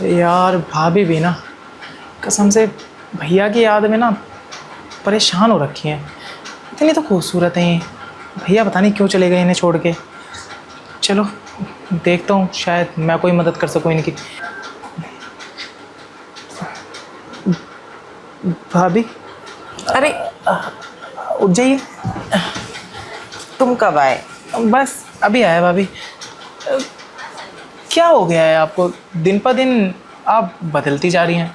यार भाभी भी ना कसम से भैया की याद में ना परेशान हो रखी हैं। इतनी तो खूबसूरत हैं ये। भैया पता नहीं क्यों चले गए इन्हें छोड़ के। चलो देखता हूँ, शायद मैं कोई मदद कर सकूँ इनकी। भाभी अरे उठ जाइए। तुम कब आए? बस अभी आया भाभी। क्या हो गया है आपको? दिन पर दिन आप बदलती जा रही हैं।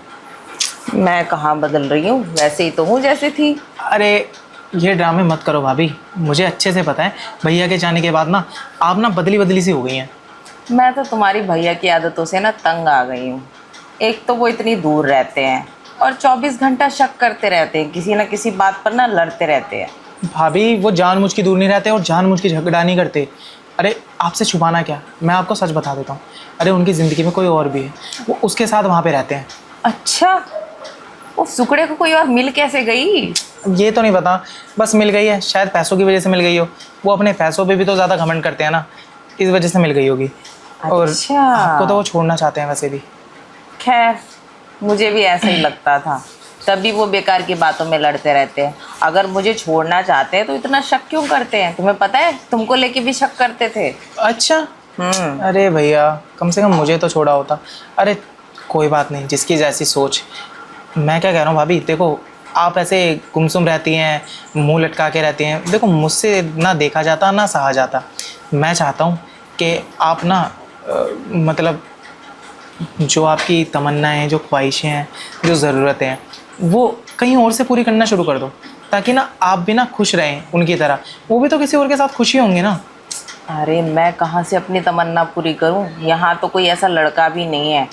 मैं कहाँ बदल रही हूँ, वैसे ही तो हूँ जैसे थी। अरे ये ड्रामे मत करो भाभी, मुझे अच्छे से पता है भैया के जाने के बाद ना आप ना बदली बदली सी हो गई हैं। मैं तो तुम्हारी भैया की आदतों से ना तंग आ गई हूँ। एक तो वो इतनी दूर रहते हैं और 24 घंटा शक करते रहते हैं, किसी न किसी बात पर ना लड़ते रहते हैं। भाभी वो जानबूझ के दूर नहीं रहते और जानबूझ के झगड़ा नहीं करते। अरे आपसे छुपाना क्या, मैं आपको सच बता देता हूँ। अरे उनकी ज़िंदगी में कोई और भी है, वो उसके साथ वहाँ पे रहते हैं। अच्छा, वो सुकड़े को कोई और मिल कैसे गई? ये तो नहीं पता, बस मिल गई है। शायद पैसों की वजह से मिल गई हो। वो अपने पैसों पे भी तो ज़्यादा घमंड करते हैं ना, इस वजह से मिल गई होगी। और अच्छा। आपको तो वो छोड़ना चाहते हैं वैसे भी। खैर, मुझे भी ऐसा ही लगता था, तभी वो बेकार की बातों में लड़ते रहते हैं। अगर मुझे छोड़ना चाहते हैं तो इतना शक क्यों करते हैं? तुम्हें पता है, तुमको लेके भी शक करते थे। अच्छा। अरे भैया कम से कम मुझे तो छोड़ा होता। अरे कोई बात नहीं, जिसकी जैसी सोच। मैं क्या कह रहा हूँ भाभी, देखो आप ऐसे गुमसुम रहती हैं, मुंह लटका के रहती हैं। देखो मुझसे ना देखा जाता ना सहा जाता। मैं चाहता हूँ कि आप ना मतलब जो आपकी तमन्नाएं हैं, जो ख्वाहिशें हैं, जो ज़रूरतें हैं, वो कहीं और से पूरी करना शुरू कर दो, ताकि ना आप भी ना खुश रहें उनकी तरह। वो भी तो किसी और के साथ खुशी होंगे ना। अरे मैं कहाँ से अपनी तमन्ना पूरी करूँ? यहाँ तो कोई ऐसा लड़का भी नहीं है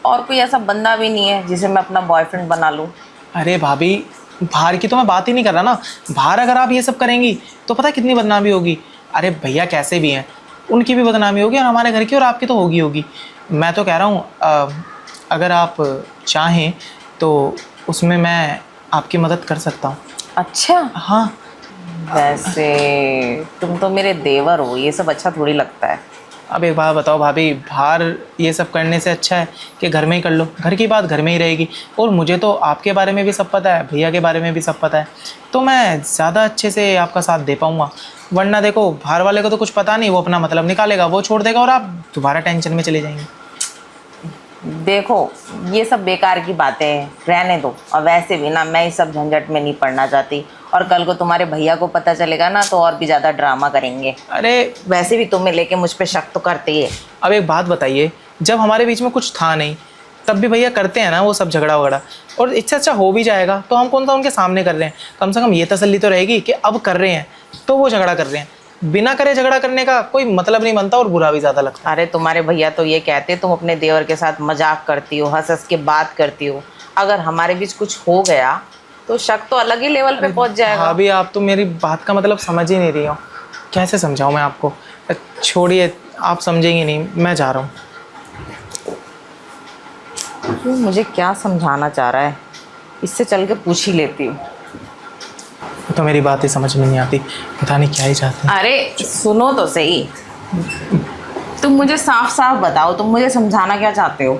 और कोई ऐसा बंदा भी नहीं है जिसे मैं अपना बॉयफ्रेंड बना लूँ। अरे भाभी बाहर की तो मैं बात ही नहीं कर रहा ना। बाहर अगर आप ये सब करेंगी तो पता है कितनी बदनामी होगी। अरे भैया कैसे भी हैं, उनकी भी बदनामी होगी और हमारे घर की और आपकी तो होगी होगी। मैं तो कह रहा हूँ अगर आप चाहें तो उसमें मैं आपकी मदद कर सकता हूँ। अच्छा। हाँ। वैसे तुम तो मेरे देवर हो, ये सब अच्छा थोड़ी लगता है। अब एक बात बताओ भाभी, बाहर ये सब करने से अच्छा है कि घर में ही कर लो। घर की बात घर में ही रहेगी। और मुझे तो आपके बारे में भी सब पता है, भैया के बारे में भी सब पता है, तो मैं ज़्यादा अच्छे से आपका साथ दे पाऊँगा। वरना देखो बाहर वाले को तो कुछ पता नहीं, वो अपना मतलब निकालेगा, वो छोड़ देगा और आप दोबारा टेंशन में चले जाएंगे। देखो ये सब बेकार की बातें हैं, रहने दो। और वैसे भी ना मैं इस सब झंझट में नहीं पड़ना चाहती, और कल को तुम्हारे भैया को पता चलेगा ना तो और भी ज़्यादा ड्रामा करेंगे। अरे वैसे भी तुम्हें लेके मुझ पे शक तो करते ही है। अब एक बात बताइए, जब हमारे बीच में कुछ था नहीं तब भी भैया करते हैं ना वो सब झगड़ा वगड़ा, और इससे अच्छा हो भी जाएगा तो हम कौन सा उनके सामने कर रहे हैं। कम से कम ये तसल्ली तो रहेगी कि अब कर रहे हैं तो वो झगड़ा कर रहे हैं। बिना करे झगड़ा करने का कोई मतलब नहीं बनता और बुरा भी ज़्यादा लगता है। अरे तुम्हारे भैया तो ये कहते तुम अपने देवर के साथ मजाक करती हो, हंस हंस के बात करती हो। अगर हमारे बीच कुछ हो गया तो शक तो अलग ही लेवल पे पहुंच जाएगा। भाभी आप तो मेरी बात का मतलब समझ ही नहीं रही हो। कैसे समझाऊं मैं आपको? छोड़िए, आप समझेंगे नहीं, मैं जा रहा हूँ। तू मुझे क्या समझाना चाह रहा है, इससे चल के पूछ ही लेती हूँ। तो मेरी बात ही समझ में नहीं आती, पता नहीं क्या ही चाहते हैं। अरे सुनो तो सही, तुम मुझे साफ साफ बताओ, तुम मुझे समझाना क्या चाहते हो?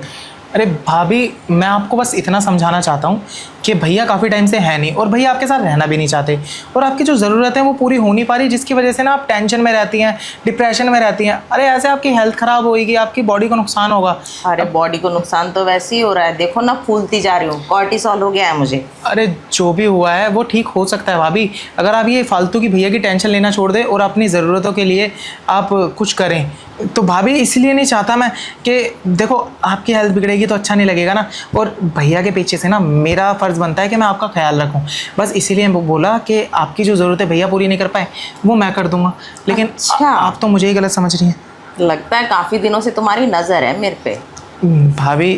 अरे भाभी मैं आपको बस इतना समझाना चाहता हूँ कि भैया काफ़ी टाइम से है नहीं और भैया आपके साथ रहना भी नहीं चाहते, और आपकी जो ज़रूरत है वो पूरी हो नहीं पा रही, जिसकी वजह से ना आप टेंशन में रहती हैं, डिप्रेशन में रहती हैं। अरे ऐसे आपकी हेल्थ ख़राब होगी, आपकी बॉडी को नुकसान होगा। अरे बॉडी को नुकसान तो वैसे ही हो रहा है, देखो ना फूलती जा रही हूँ, कॉर्टिसोल हो गया है मुझे। अरे जो भी हुआ है वो ठीक हो सकता है भाभी, अगर आप ये फालतू की भैया की टेंशन लेना छोड़ दें और अपनी ज़रूरतों के लिए आप कुछ करें। तो भाभी इसलिए नहीं चाहता मैं कि देखो आपकी हेल्थ बिगड़ेगी तो अच्छा नहीं लगेगा ना, और भैया के पीछे से ना मेरा फ़र्ज़ बनता है कि मैं आपका ख्याल रखूं। बस इसीलिए बोला कि आपकी जो ज़रूरत है भैया पूरी नहीं कर पाए वो मैं कर दूंगा। लेकिन अच्छा। आप तो मुझे ही गलत समझ रही हैं। लगता है काफ़ी दिनों से तुम्हारी नज़र है मेरे पे। भाभी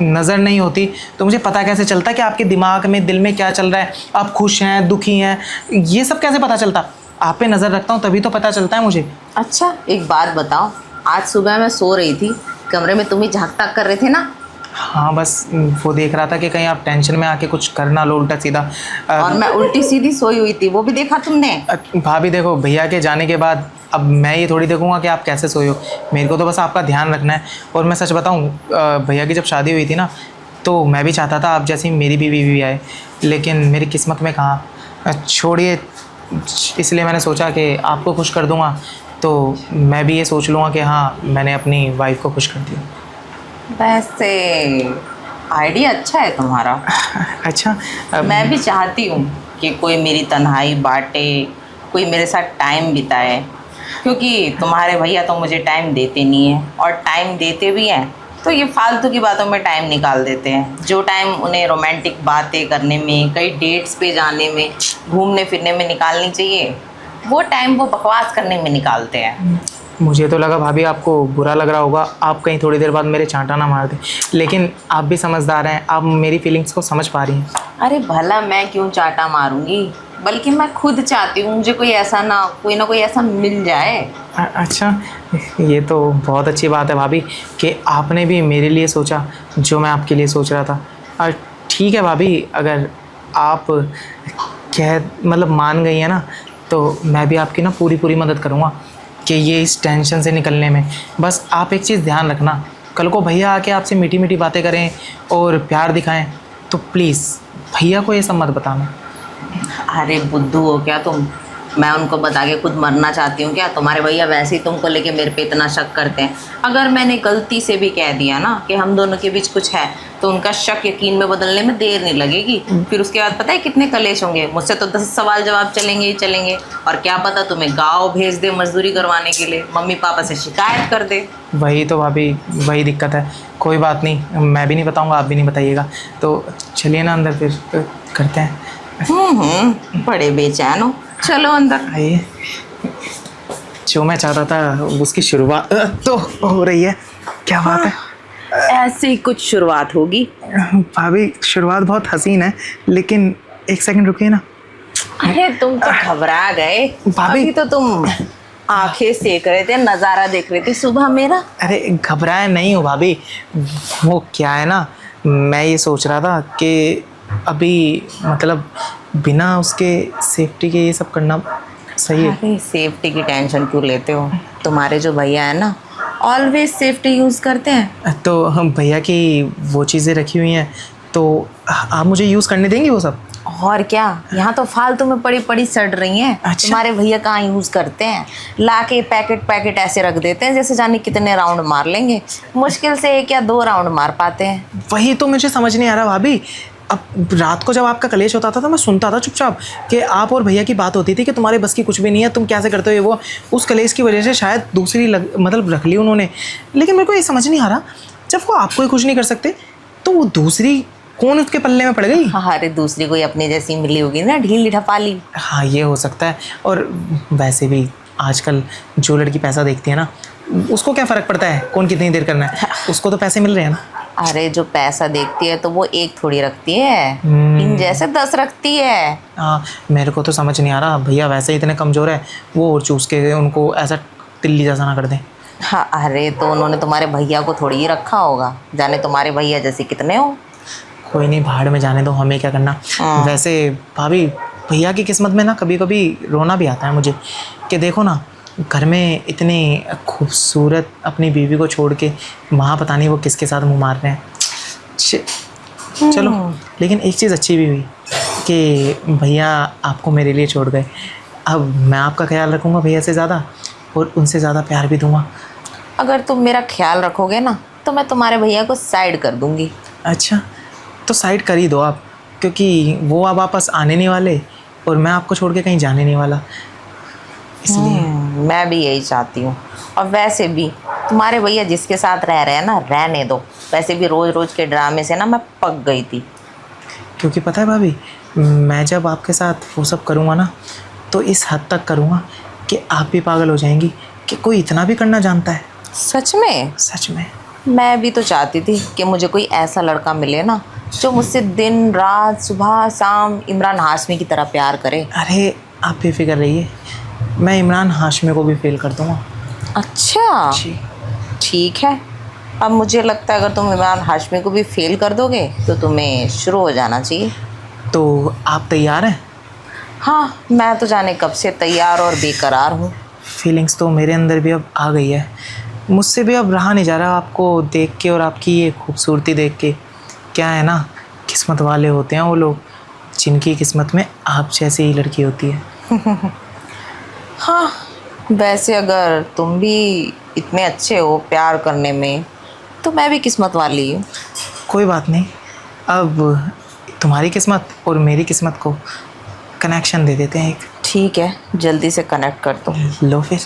नज़र नहीं होती तो मुझे पता कैसे चलता कि आपके दिमाग में दिल में क्या चल रहा है, आप खुश हैं दुखी हैं, ये सब कैसे पता चलता? आप पे नज़र रखता हूँ तभी तो पता चलता है मुझे। अच्छा एक बात बताओ, आज सुबह मैं सो रही थी, कमरे में तुम ही झाँक ताक कर रहे थे ना? हाँ बस वो देख रहा था कि कहीं आप टेंशन में आके कुछ करना लो उल्टा सीधा। और मैं उल्टी सीधी सोई हुई थी, वो भी देखा तुमने? भाभी देखो भैया के जाने के बाद अब मैं ये थोड़ी देखूंगा कि आप कैसे सोए हो। मेरे को तो बस आपका ध्यान रखना है। और मैं सच बताऊं, भैया की जब शादी हुई थी ना, तो मैं भी चाहता था आप जैसी मेरी भी बीवी भी आए, लेकिन मेरी किस्मत में कहाँ। छोड़िए, इसलिए मैंने सोचा कि आपको खुश कर दूंगा, तो मैं भी ये सोच लूँगा कि हाँ, मैंने अपनी वाइफ को खुश कर दिया। वैसे आइडिया अच्छा है तुम्हारा। अच्छा, मैं भी चाहती हूँ कि कोई मेरी तन्हाई बांटे, कोई मेरे साथ टाइम बिताए, क्योंकि तुम्हारे भैया तो मुझे टाइम देते नहीं हैं, और टाइम देते भी हैं तो ये फालतू की बातों में टाइम निकाल देते हैं। जो टाइम उन्हें रोमांटिक बातें करने में, कई डेट्स पे जाने में, घूमने फिरने में निकालनी चाहिए, वो टाइम वो बकवास करने में निकालते हैं। मुझे तो लगा भाभी आपको बुरा लग रहा होगा, आप कहीं थोड़ी देर बाद मेरे चांटा ना मार दें, लेकिन आप भी समझदार हैं, आप मेरी फीलिंग्स को समझ पा रही हैं। अरे भला मैं क्यों चाटा मारूंगी, बल्कि मैं खुद चाहती हूँ मुझे कोई ना कोई ऐसा मिल जाए। अच्छा, ये तो बहुत अच्छी बात है भाभी कि आपने भी मेरे लिए सोचा जो मैं आपके लिए सोच रहा था। और ठीक है भाभी, अगर आप मान गई हैं ना, तो मैं भी आपकी ना पूरी मदद करूँगा कि ये इस टेंशन से निकलने में। बस आप एक चीज़ ध्यान रखना, कल को भैया आके आपसे मीठी मीठी बातें करें और प्यार दिखाएं, तो प्लीज़ भैया को ये सब मत बताना। अरे बुद्धू हो क्या तुम, मैं उनको बता के खुद मरना चाहती हूँ क्या? तुम्हारे भैया वैसे ही तुमको लेके मेरे पे इतना शक करते हैं। अगर मैंने गलती से भी कह दिया ना कि हम दोनों के बीच कुछ है, तो उनका शक यकीन में बदलने में देर नहीं लगेगी। फिर उसके बाद पता है कितने कलेश होंगे, मुझसे तो 10 सवाल जवाब चलेंगे ही चलेंगे, और क्या पता तुम्हें गाँव भेज दे मजदूरी करवाने के लिए, मम्मी पापा से शिकायत कर दे। वही तो भाभी, वही दिक्कत है। कोई बात नहीं, मैं भी नहीं बताऊँगा, आप भी नहीं बताइएगा। तो चलिए ना अंदर, फिर करते हैं। बड़े बेचैन हो, चलो अंदर। आइए, जो मैं चाहता था उसकी शुरुआत तो हो रही है। क्या बात है ऐसे ही कुछ शुरुआत होगी। भाभी, शुरुआत बहुत हसीन है, लेकिन एक सेकंड रुकिए ना। अरे तुम तो घबरा गए भाभी। अभी तो तुम आंखें सेक रहे थे, नज़ारा देख रहे थे सुबह मेरा। अरे घबराया नहीं हूँ भाभी, वो क्या है ना, मैं ये सोच रहा था कि अभी बिना उसके सेफ्टी के ये सब करना सही है। अरे सेफ्टी की टेंशन क्यों लेते हो, तुम्हारे जो भैया है ना ऑलवेज सेफ्टी यूज़ करते हैं। तो हम भैया की वो चीज़ें रखी हुई हैं, तो आप मुझे यूज़ करने देंगे वो सब? और क्या, यहाँ तो फालतू में पड़ी पड़ी सड़ रही हैं। अच्छा। तुम्हारे भैया कहाँ यूज़ करते हैं, ला के पैकेट ऐसे रख देते हैं जैसे जाने कितने राउंड मार लेंगे। मुश्किल से 1 या 2 राउंड मार पाते हैं। वही तो मुझे समझ नहीं आ रहा भाभी। अब रात को जब आपका कलेश होता था तो मैं सुनता था चुपचाप कि आप और भैया की बात होती थी कि तुम्हारे बस की कुछ भी नहीं है, तुम कैसे करते हो ये वो। उस कलेश की वजह से शायद दूसरी रख ली उन्होंने। लेकिन मेरे को ये समझ नहीं आ रहा, जब वो आपको ही खुश नहीं कर सकते तो वो दूसरी कौन उसके पल्ले में पड़ गई? हाँ, अरे दूसरी कोई अपनी जैसी मिली होगी ना, ढीली ढपाली। हाँ, ये हो सकता है। और वैसे भी आजकल जो लड़की पैसा देखती है ना, उसको क्या फ़र्क पड़ता है कौन कितनी देर करना है, उसको तो पैसे मिल रहे हैं ना। अरे जो पैसा देखती है तो वो एक थोड़ी रखती है, इन जैसे 10 रखती है। हाँ, मेरे को तो समझ नहीं आ रहा, भैया वैसे ही इतने कमज़ोर है, वो और चूस के उनको ऐसा तिल्ली जैसा ना कर दें। हाँ, अरे तो उन्होंने तुम्हारे भैया को थोड़ी ही रखा होगा, जाने तुम्हारे भैया जैसे कितने हो। कोई नहीं, भाड़ में जाने दो, हमें क्या करना। वैसे भाभी, भैया की किस्मत में ना कभी कभी रोना भी आता है मुझे कि देखो ना, घर में इतनी खूबसूरत अपनी बीवी को छोड़ के वहाँ पता नहीं वो किसके साथ मुँह मार रहे हैं। चलो, लेकिन एक चीज़ अच्छी भी हुई कि भैया आपको मेरे लिए छोड़ गए। अब मैं आपका ख्याल रखूँगा भैया से ज़्यादा, और उनसे ज़्यादा प्यार भी दूँगा। अगर तुम मेरा ख्याल रखोगे ना तो मैं तुम्हारे भैया को साइड कर दूँगी। अच्छा, तो साइड कर ही दो आप, क्योंकि वो अब वापस आने नहीं वाले और मैं आपको छोड़ के कहीं जाने नहीं वाला, इसलिए। मैं भी यही चाहती हूँ। और वैसे भी तुम्हारे भैया जिसके साथ रह रहे हैं ना, रहने दो। वैसे भी रोज़ रोज़ के ड्रामे से ना मैं पक गई थी। क्योंकि पता है भाभी, मैं जब आपके साथ वो सब करूँगा ना, तो इस हद तक करूँगा कि आप भी पागल हो जाएंगी कि कोई इतना भी करना जानता है। सच में? सच में। मैं भी तो चाहती थी कि मुझे कोई ऐसा लड़का मिले ना जो मुझसे दिन रात सुबह शाम इमरान हाशमी की तरह प्यार करे। अरे आप बेफिक्र रहिए, मैं इमरान हाशमी को भी फेल कर दूँगा। अच्छा जी। ठीक है। अब मुझे लगता है अगर तुम इमरान हाशमी को भी फेल कर दोगे तो तुम्हें शुरू हो जाना चाहिए। तो आप तैयार हैं? हाँ, मैं तो जाने कब से तैयार और बेकरार हूँ। फीलिंग्स तो मेरे अंदर भी अब आ गई है। मुझसे भी अब रहा नहीं जा रहा आपको देख के और आपकी ये खूबसूरती देख के। क्या है ना, किस्मत वाले होते हैं वो लोग जिनकी किस्मत में आप जैसी ही लड़की होती है। हाँ, वैसे अगर तुम भी इतने अच्छे हो प्यार करने में तो मैं भी किस्मत वाली हूँ। कोई बात नहीं, अब तुम्हारी किस्मत और मेरी किस्मत को कनेक्शन दे देते हैं एक। ठीक है, जल्दी से कनेक्ट कर दो। लो फिर।